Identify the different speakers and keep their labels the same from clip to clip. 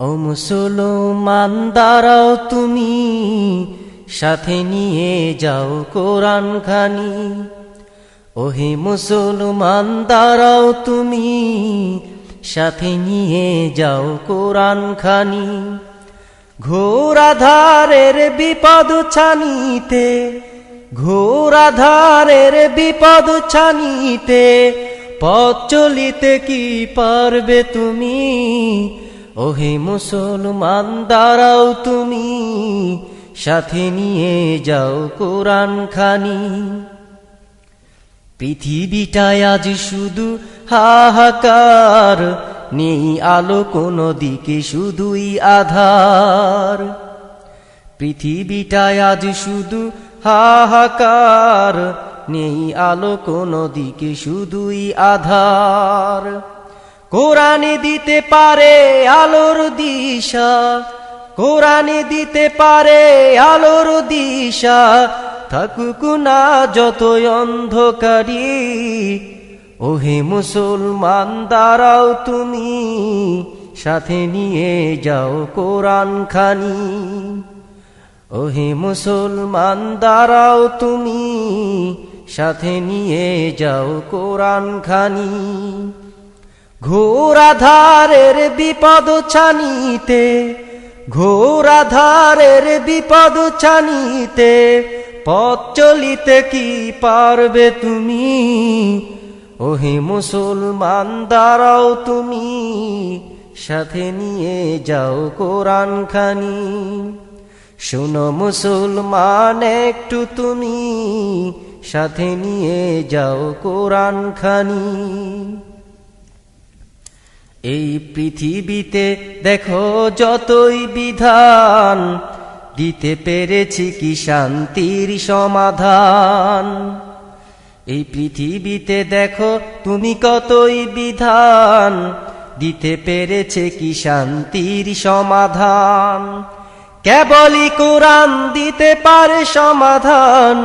Speaker 1: ও মুসলমান দাঁড়াও তুমি, সাথে নিয়ে যাও কোরআন খানি। ওহে মুসলমান দাঁড়াও তুমি, সাথে নিয়ে যাও কোরআন খানি। ঘোর আঁধারের বিপদ ছানিতে, ঘোর আঁধারের বিপদ ছানিতে, পথ চলিতে কি পারবে তুমি? ওহে মুসলমান দাঁড়াও তুমি, সাথে নিয়ে যাও কোরআন খানি। পৃথিবীটায় আজ শুধু হাহাকার, নেই আলো কোনো দিকে, শুধুই আধার। পৃথিবীটায় আজ শুধু হাহাকার, নেই আলো কোনো দিকে, শুধুই আধার। কোরআনে দিতে পারে আলোর দিশা, কোরআনে দিতে পারে আলোর দিশা, থাকুক না যতই অন্ধকারী। ওহে মুসলমান দাঁড়াও তুমি, সাথে নিয়ে যাও কোরআন খানি। ওহে মুসলমান দাঁড়াও তুমি, সাথে নিয়ে যাও কোরআন খানি। ঘোর আঁধারের বিপদ ছানিতে, ঘোর আঁধারের বিপদ ছানিতে, পথ চলিতে কি পারবে তুমি? ওহে মুসলমান দাঁড়াও তুমি, সাথে নিয়ে যাও কোরআন খানি। শোনো মুসলমান একটু তুমি, সাথে নিয়ে যাও কোরআন খানি। এই পৃথিবীতে দেখো যতই বিধান, দিতে পেরেছি কি শান্তির সমাধান। এই পৃথিবীতে দেখো তুমি কতই বিধান, দিতে পেরেছে কি শান্তির সমাধান। কেবলই কোরআন দিতে পারে সমাধান,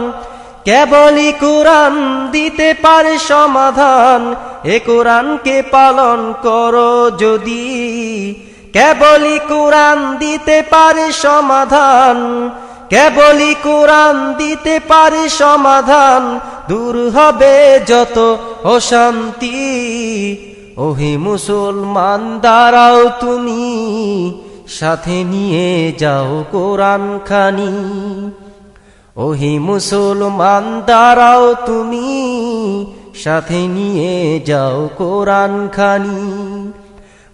Speaker 1: কেবলই কোরআন দিতে পারে সমাধান। এ কোরআনকে পালন করো যদি, কেবলই কোরআন দিতে পারে সমাধান, কেবলই কোরআন দিতে পারে সমাধান। দূর হবে যত অশান্তি। ওহে মুসলমান দাঁড়াও তুমি, সাথে নিয়ে যাও কোরআন খানি। ওহে মুসলমান দাঁড়াও তুমি, সাথে নিয়ে যাও কোরআন খানি।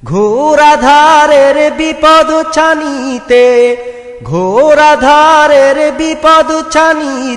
Speaker 1: ঘোর আঁধারের বিপদ ছানিতে, ঘোর আঁধারের বিপদ ছানিতে,